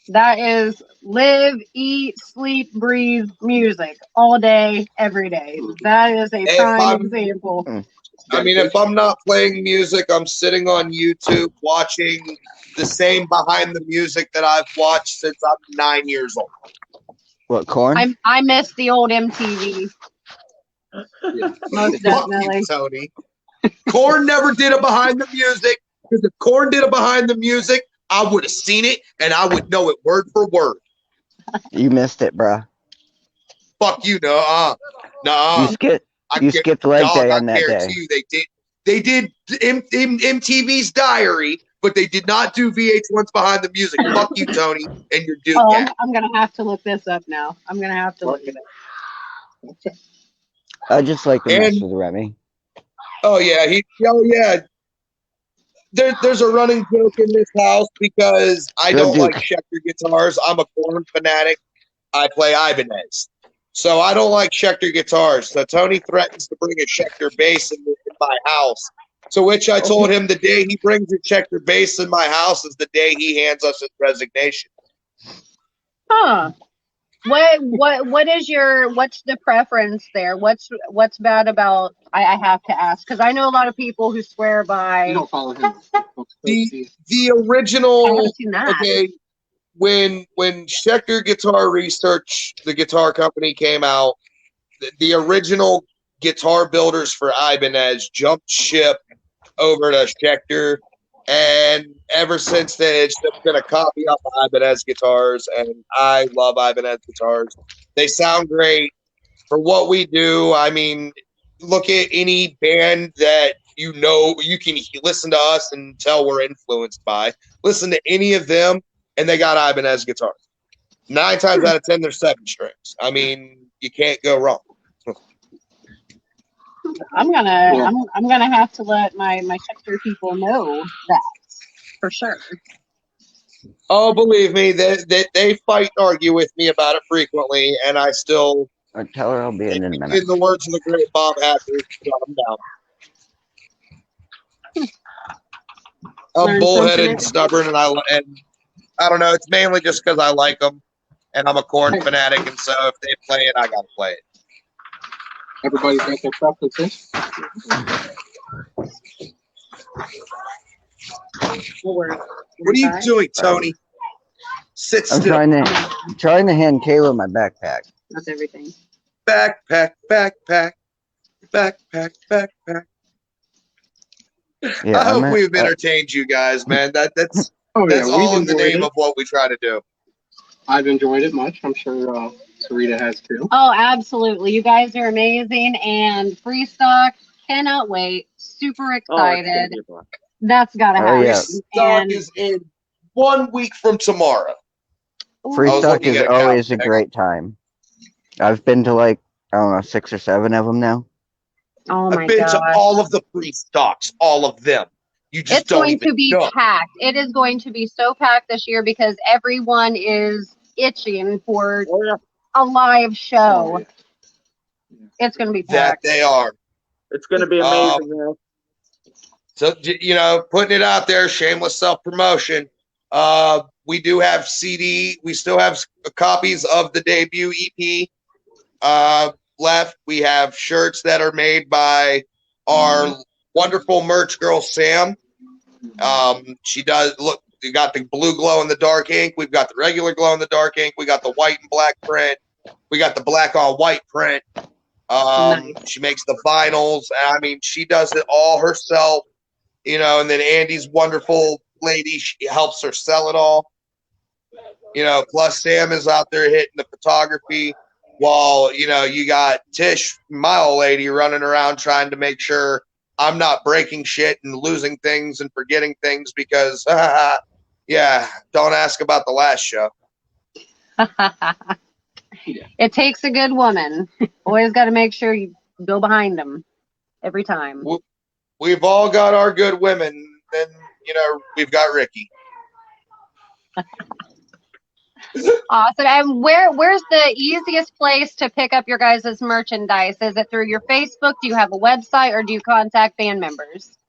That is live, eat, sleep, breathe music all day, every day. That is a prime example. I mean, if I'm not playing music, I'm sitting on YouTube watching the same behind the music that I've watched since I'm 9 years old. What, Korn? I miss the old MTV. Most definitely. Fuck you, Tony. Korn never did a behind the music because if Korn did a behind the music, I would have seen it and I would know it word for word. You missed it, bruh. Fuck you, no. You skipped leg day on that day. You, they did MTV's Diary, but they did not do VH1's Behind the Music. Fuck you, Tony, and your dude. Oh, I'm gonna have to look this up now. I'm gonna have to look at it. I just like the mess with Remy. Oh yeah, There's a running joke in this house because I don't like Schecter guitars. I'm a Korn fanatic. I play Ibanez. So I don't like Schecter guitars. So Tony threatens to bring a Schecter bass in my house. To which I told him the day he brings a Schecter bass in my house is the day he hands us his resignation. Huh. What's the preference there? What's bad about I have to ask because I know a lot of people who swear by You don't follow him. The original when Schecter Guitar Research, the guitar company, came out, the original guitar builders for Ibanez jumped ship over to Schecter, and ever since then it's just been a copy off of Ibanez guitars, and I love Ibanez guitars. They sound great for what we do. I mean, look at any band that you can listen to us and tell we're influenced by. Listen to any of them, and they got Ibanez guitars. 9 times out of 10, they're 7 strings. I mean, you can't go wrong. I'm gonna have to let my Schecter people know that for sure. Oh, believe me, they fight and argue with me about it frequently, and I still tell her I'll be in a minute. In the words of the great Bob Hacker, shut them down. I'm bullheaded and stubborn, and I don't know. It's mainly just because I like them, and I'm a Korn fanatic, and so if they play it, I gotta play it. Everybody's got their preferences. What are you doing, Tony? Sit still. I'm trying to hand Kayla my backpack. That's everything. Backpack. Yeah, I hope we've entertained you guys, man. That's all in the name of what we try to do. I've enjoyed it much. I'm sure Sarita has too. Oh, absolutely. You guys are amazing, and free stock, cannot wait. Super excited. That's gotta happen. Stock is in 1 week from tomorrow. Free I was stock looking is at a always a calendar. great time. I've been to like, I don't know, 6 or 7 of them now. Oh my I've been to gosh. all of the free stocks, all of them. You just It's don't going even to be know. packed. It is going to be so packed this year because everyone is itching for Oh, yeah. a live show. Oh, yeah. It's going to be That packed. they are. It's going to be amazing. You know? So, putting it out there, shameless self-promotion. We do have CD. We still have copies of the debut EP left. We have shirts that are made by our wonderful merch girl, Sam. She does look. You got the blue glow in the dark ink. We've got the regular glow in the dark ink. We got the white and black print. We got the black on white print. Nice. She makes the vinyls. I mean, she does it all herself. And then Andy's wonderful lady, she helps her sell it all. Plus Sam is out there hitting the photography while, you got Tish, my old lady, running around trying to make sure I'm not breaking shit and losing things and forgetting things because, yeah, don't ask about the last show. It takes a good woman. Always got to make sure you go behind them every time. We've all got our good women. Then, we've got Ricky. Awesome. And where's the easiest place to pick up your guys' merchandise? Is it through your Facebook? Do you have a website, or do you contact band members?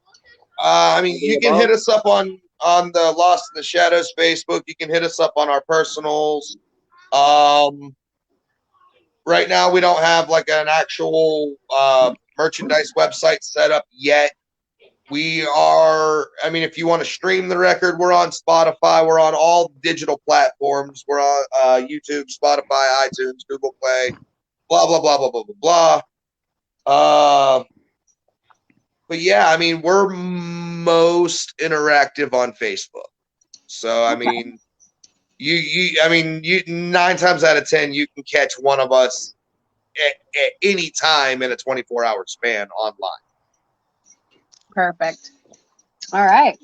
You can hit us up on the Lost in the Shadows Facebook. You can hit us up on our personals. Right now, we don't have like an actual merchandise website set up yet. We are, if you want to stream the record, we're on Spotify. We're on all digital platforms. We're on YouTube, Spotify, iTunes, Google Play, blah, blah, blah, blah, blah, blah, blah. But yeah, we're most interactive on Facebook. So, you 9 times out of 10, you can catch one of us at any time in a 24-hour span online. Perfect. All right.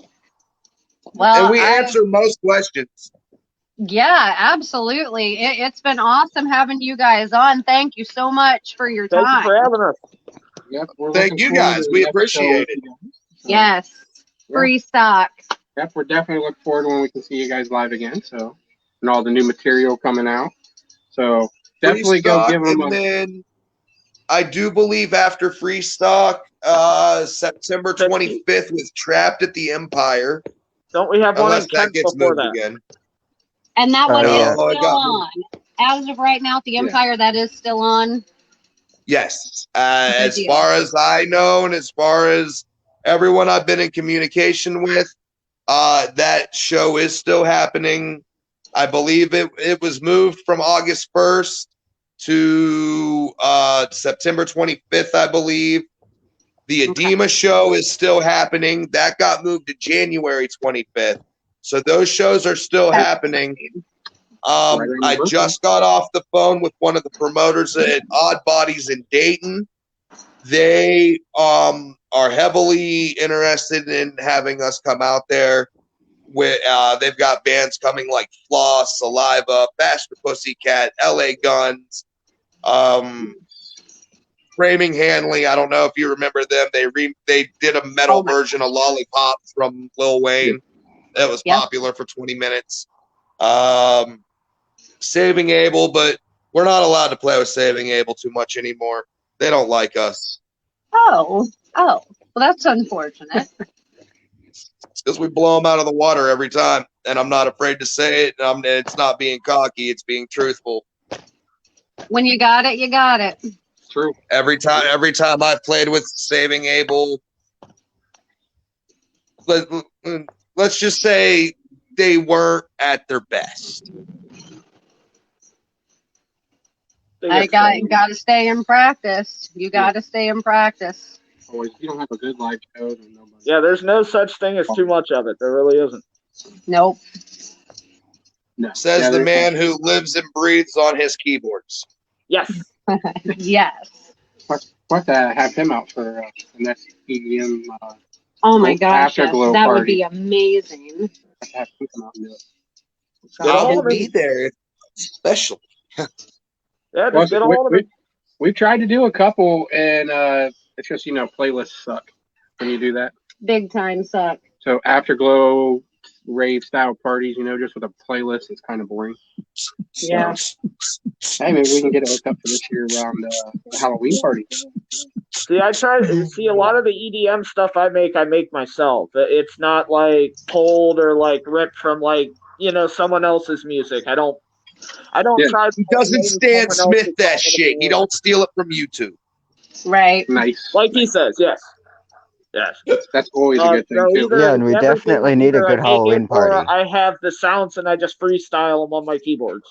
Well, and we answer most questions. Yeah, absolutely. It's been awesome having you guys on. Thank you so much for your time. Thank you for having us. Yep, Thank you guys. We appreciate it. Yes. Free stock. Yep, we're definitely looking forward to when we can see you guys live again. So, and all the new material coming out. So definitely go give them. And then I do believe after Free Stock, September 25th with Trapped at the Empire. Don't we have one unless in that Kent gets before moved that? again? And that one is yeah. still on. As of right now, at the Empire, that is still on. Yes. As far as I know, and as far as everyone I've been in communication with, that show is still happening. I believe it was moved from August 1st to September 25th, I believe. The Edema show is still happening. That got moved to January 25th. So those shows are still happening. I just got off the phone with one of the promoters at Odd Bodies in Dayton. They are heavily interested in having us come out there. They've got bands coming like Floss, Saliva, Faster Pussycat, LA Guns, Framing Hanley. I don't know if you remember them. They did a metal version of Lollipop from Lil Wayne. That was popular for 20 minutes. Saving Abel, but we're not allowed to play with Saving Abel too much anymore. They don't like us. Oh, well, that's unfortunate. It's because we blow them out of the water every time, and I'm not afraid to say it. And it's not being cocky; it's being truthful. When you got it, you got it. True. Every time I've played with Saving Abel, let's just say they weren't at their best. I got to stay in practice. You got to stay in practice. Always, if you don't have a good live show, then nobody. Yeah, there's no such thing as too much of it. There really isn't. Nope. No. Says the man who lives and breathes on his keyboards. Yes. Yes. What have him out for the next EDM? Oh my gosh, Afterglow that party. would be amazing. I have to come out and do it. Get a I hold will of me. be there, especially. Yeah, Well, just get a hold of me. we've tried to do a couple, and it's just playlists suck when you do that. Big time suck. So Afterglow rave style parties, just with a playlist, it's kind of boring. Yeah. Hey, maybe we can get it hooked up for this year around the Halloween party. See, a lot of the EDM stuff I make myself. It's not like pulled or like ripped from someone else's music. I don't Yeah. try to He doesn't name Stan someone Smith else's that song shit. He don't steal it from YouTube. Right. Nice. like he says, yes. That's always a good thing So too. Yeah, and we definitely need a either good I make it Halloween party. or I have the sounds and I just freestyle them on my keyboards.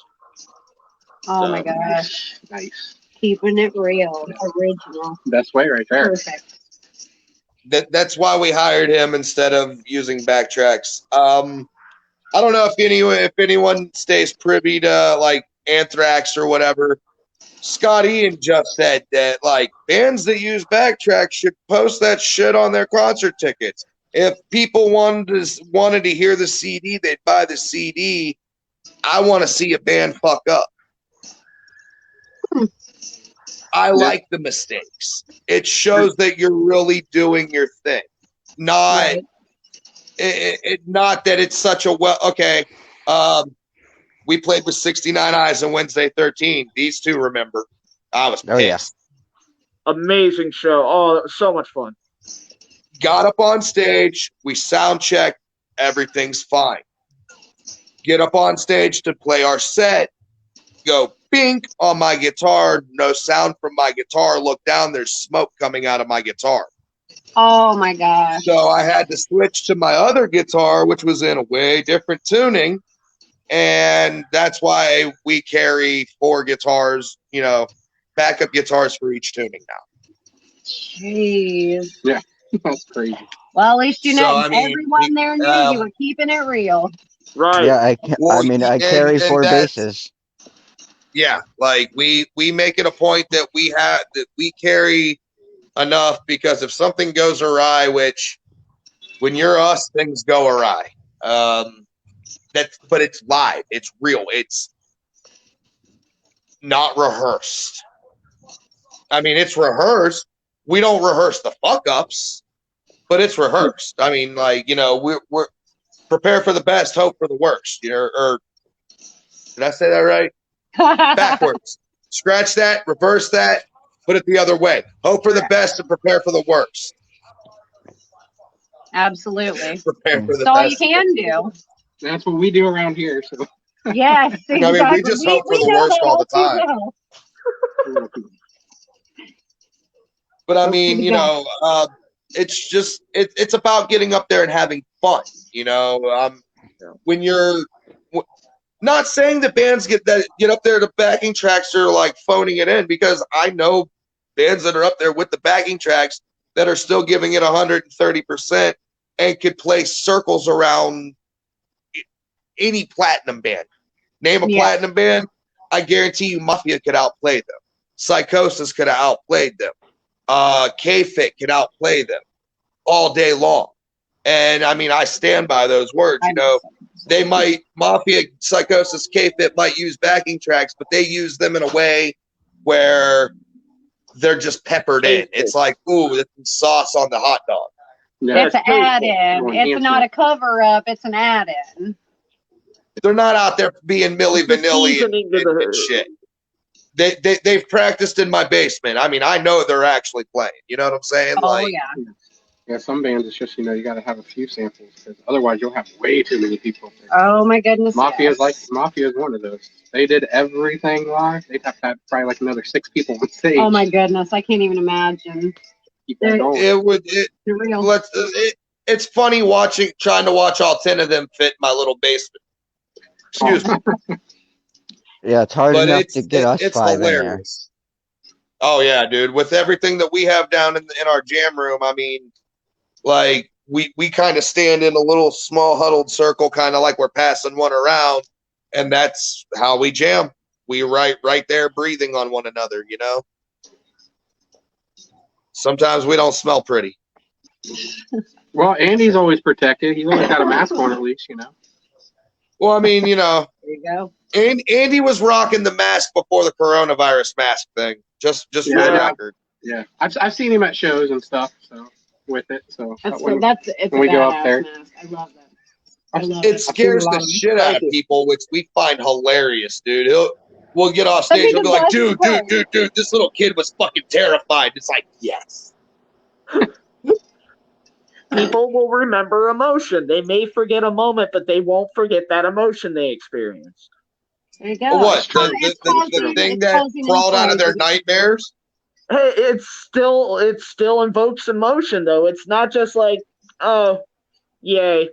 Oh my gosh. Nice. Keeping it real. Original. Best way right there. Perfect. That's why we hired him instead of using backtracks. I don't know if anyone stays privy to like Anthrax or whatever. Scott Ian just said that like bands that use backtracks should post that shit on their concert tickets. If people wanted to hear the CD, they'd buy the CD. I want to see a band fuck up. I like the mistakes. It shows that you're really doing your thing. Not not that it's such a okay. We played with 69 Eyes on Wednesday 13. These two remember. I was pissed. Oh, yeah. Amazing show. Oh, so much fun. Got up on stage. We sound checked. Everything's fine. Get up on stage to play our set. Go bink on my guitar. No sound from my guitar. Look down. There's smoke coming out of my guitar. Oh my gosh. So I had to switch to my other guitar, which was in a way different tuning. And that's why we carry 4 guitars, backup guitars for each tuning now. Jeez. Yeah, that's crazy. Well, at least everyone there knew you were keeping it real. Right. Yeah, I carry 4 basses. Yeah, like we make it a point that we carry enough, because if something goes awry, which when you're us, things go awry. But it's live, it's real, it's not rehearsed. I mean, it's rehearsed. We don't rehearse the fuck ups, but it's rehearsed. I mean, like, we're prepare for the best, hope for the worst. Or did I say that right? Backwards. Scratch that, reverse that, put it the other way. Hope for the best and prepare for the worst. Absolutely. Prepare for the That's all best. you can do. That's what we do around here. So. Yes, exactly. I mean, we just hope for the worst all the time. But I mean, it's just it's about getting up there and having fun. When you're not saying that bands get up there to backing tracks are like phoning it in, because I know bands that are up there with the backing tracks that are still giving it 130% and could play circles around any platinum band. Name a platinum band, I guarantee you Mafia could outplay them. Psychosis could have outplayed them. K-Fit could outplay them all day long. And I mean, I stand by those words. They might, Mafia, Psychosis, K-Fit might use backing tracks, but they use them in a way where they're just peppered in. It's like, ooh, that's some sauce on the hot dog. Yeah, it's an add-in. It's not a cover-up. It's an add-in. They're not out there being Milli Vanilli and shit. They've practiced in my basement. I mean, I know they're actually playing. You know what I'm saying? Oh, yeah. Yeah, some bands, it's just, you got to have a few samples, because otherwise you'll have way too many people. Oh, my goodness. Mafia is one of those. They did everything live. They'd have to have probably like another 6 people on stage. Oh, my goodness. I can't even imagine. It's funny trying to watch all 10 of them fit in my little basement. Excuse me. Yeah, it's hard enough to get us 5 hilarious. In there. Oh yeah, dude. With everything that we have down in our jam room, I mean, like we kind of stand in a little small huddled circle, kind of like we're passing one around, and that's how we jam. We right there breathing on one another, Sometimes we don't smell pretty. Well, Andy's always protected. He's always got a mask on at least, you know. Well, I mean, you know, There you go. and Andy was rocking the mask before the coronavirus mask thing. Just for the Yeah. record. Yeah, I've seen him at shows and stuff. So with it, so It's when a we go up badass there, mask. I love that. I love It it. scares I've seen a lot the of- shit out of people, which we find hilarious, dude. We'll get off That'd stage. be We'll be the like, best dude, this little kid was fucking terrified. It's like, yes. People will remember emotion. They may forget a moment, but they won't forget that emotion they experienced. There you go. What? It's The thing that causing crawled out of their inspiration. nightmares? Hey, it still invokes emotion though. It's not just like, oh, yay.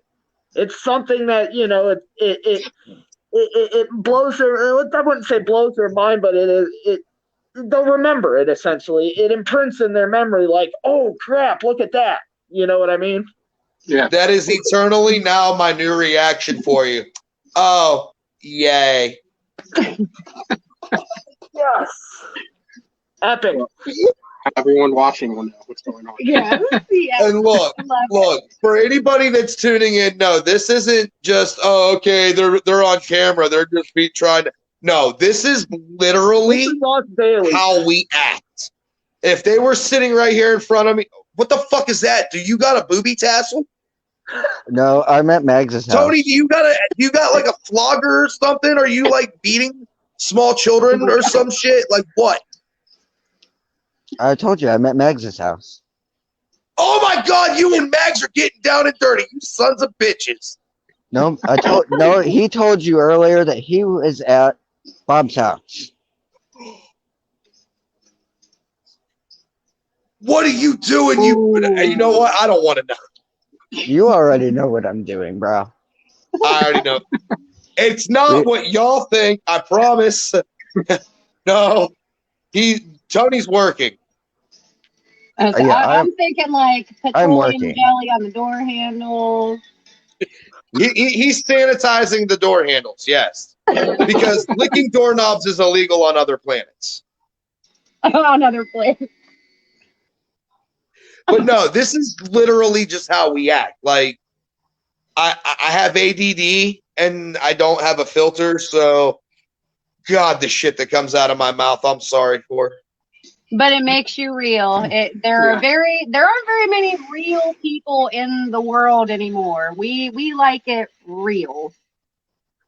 It's something that, you know, it blows their, I wouldn't say blows their mind, but they'll remember it essentially. It imprints in their memory like, oh crap, look at that. You know what I mean? Yeah. That is eternally now my new reaction for you. Oh, yay. Yes. Epic. Everyone watching will know what's going on. Yeah. And look, I love it. for anybody that's tuning in, no, this isn't just, oh, okay, they're on camera. They're just trying to. No, this is literally This is Lost Daily. how we act. If they were sitting right here in front of me, what the fuck is that? Do you got a booby tassel? No, I'm at Mags' house. Tony, do you got like a flogger or something? Are you like beating small children or some shit? Like what? I told you I'm at Mags' house. Oh my God, you and Mags are getting down and dirty, you sons of bitches. No, he told you earlier that he was at Bob's house. What are you doing? You know what? I don't want to know. You already know what I'm doing, bro. I already know. It's not what y'all think. I promise. No, Tony's working. Okay, Yeah, I'm thinking like I'm petroleum working. jelly on the door handles. He's sanitizing the door handles. Yes, because licking doorknobs is illegal on other planets. On other place. But no, this is literally just how we act. Like, I have ADD and I don't have a filter, so God, the shit that comes out of my mouth, I'm sorry for. But it makes you real. There aren't very many real people in the world anymore. We like it real.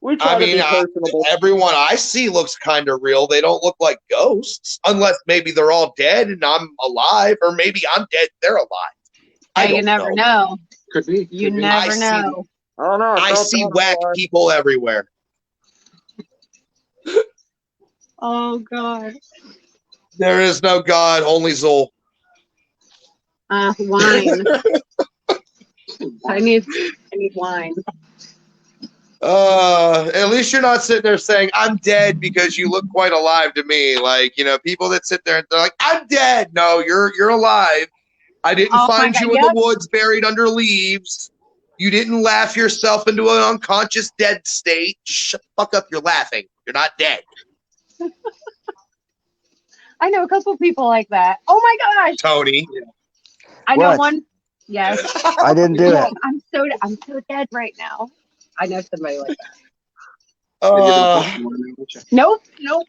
We try to be personable. Everyone I see looks kind of real. They don't look like ghosts, unless maybe they're all dead and I'm alive, or maybe I'm dead and they're alive. You never know. Could be. You never know. Oh no! I see whack people everywhere. Oh God. There is no God, only Zol. Wine. I need wine. At least you're not sitting there saying, I'm dead because you look quite alive to me. Like, you know, people that sit there and they're like, I'm dead. No, you're alive. I didn't find you in the woods buried under leaves. You didn't laugh yourself into an unconscious dead state. Shut the fuck up, you're laughing. You're not dead. I know a couple people like that. Oh my gosh. Tony. I know one. Yes. I didn't do it. I'm so dead right now. I know somebody like that. Nope,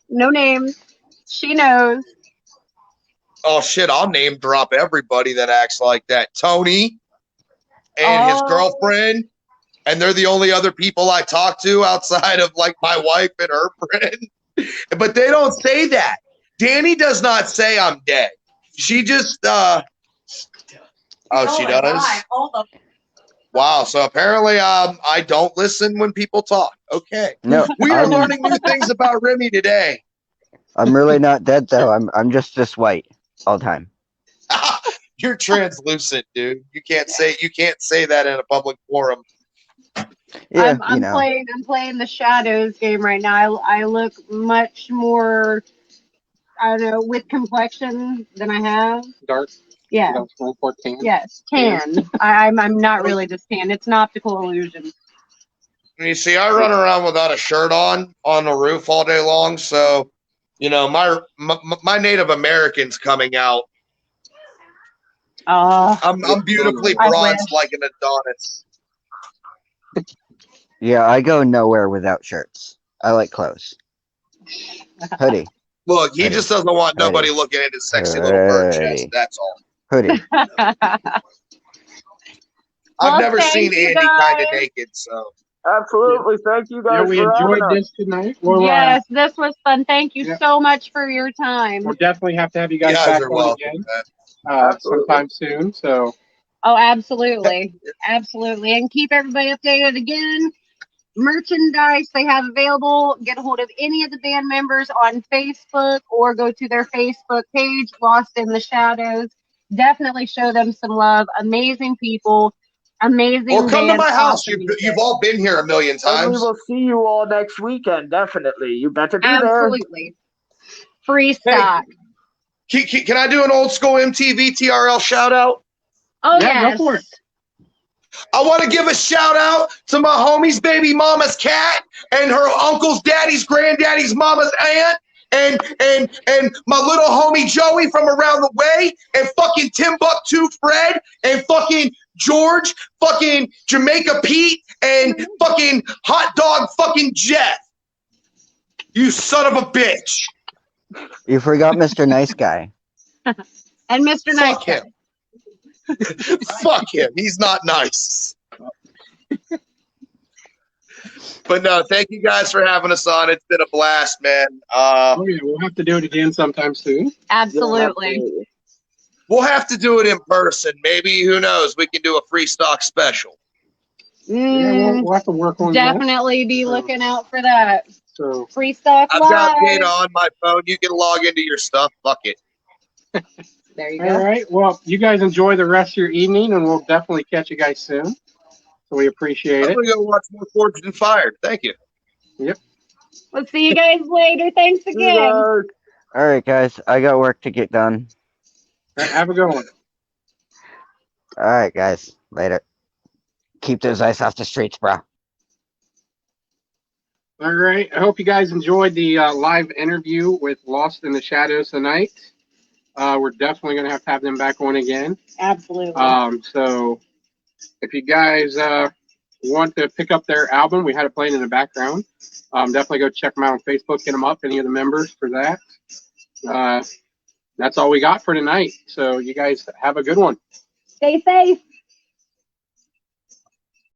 no name. She knows. Oh shit, I'll name drop everybody that acts like that. Tony and his girlfriend, and they're the only other people I talk to outside of like my wife and her friend. But they don't say that. Danny does not say I'm dead. She just she does? Wow, so apparently I don't listen when people talk. Okay. No, we are learning new things about Remy today. I'm really not dead though. I'm just this white all the time. You're translucent, dude. You can't say that in a public forum. Yeah, I'm playing the Shadows game right now. I look much more, I don't know, with complexion than I have. Dark. Yeah. Tan. Yes, tan. I'm not really just tan. It's an optical illusion. You see, I run around without a shirt on the roof all day long, so you know my Native Americans coming out. I'm beautifully I bronzed wish. like an Adonis. Yeah, I go nowhere without shirts. I like clothes. Hoodie. Look, he Hoodie. just doesn't want nobody Hoodie. looking at his sexy little bird chest. Hoodie. That's all. Hoodie. I've Well, never thank seen you, Andy kind of guys. naked, so. Absolutely. Thank you Yeah, guys we for having enjoyed us. this tonight. We'll, Yes, this was fun. Thank you yeah. so much for your time. We'll definitely have to have you You guys guys back are on welcome, again man. Absolutely. sometime soon. So Oh, absolutely. Absolutely. And keep everybody updated again. Merchandise they have available. Get a hold of any of the band members on Facebook or go to their Facebook page, Lost in the Shadows. Definitely show them some love. Amazing people, amazing Or come to band, my house. awesome You've music. all been here a million And we times. will see you all next weekend, definitely. You better be there. Absolutely. Free Hey, stock. can I do an old school MTV TRL shout out? Oh, yeah, yes. go for it. I want to give a shout out to my homie's baby mama's cat and her uncle's daddy's granddaddy's mama's aunt and my little homie Joey from around the way and fucking Timbuktu Fred and fucking George, fucking Jamaica Pete and fucking hot dog fucking Jeff. You son of a bitch. You forgot Mr. Nice Guy. And Mr. Nice Fuck Guy. him. Fuck him. He's not nice. But no, thank you guys for having us on. It's been a blast, man. Oh, yeah, we'll have to do it again sometime soon. Absolutely. We'll have to do it in person. Maybe, who knows, we can do a free stock special. Yeah, we'll have to work on that. Definitely be looking out for that. So Free stock I've live. got data on my phone. You can log into your stuff. Fuck it. There you all go. right. Well, you guys enjoy the rest of your evening, and we'll definitely catch you guys soon. So we appreciate I'm it. going to go watch more Forged and Fired. Thank you. Yep. We'll see you guys later. Thanks again. All right, guys. I got work to get done. All right, have a good one. All right, guys. Later. Keep those ice off the streets, bro. All right. I hope you guys enjoyed the live interview with Lost in the Shadows tonight. We're definitely going to have them back on again. Absolutely. So if you guys want to pick up their album, we had it playing in the background. Definitely go check them out on Facebook. Hit them up, any of the members for that. That's all we got for tonight. So you guys have a good one. Stay safe.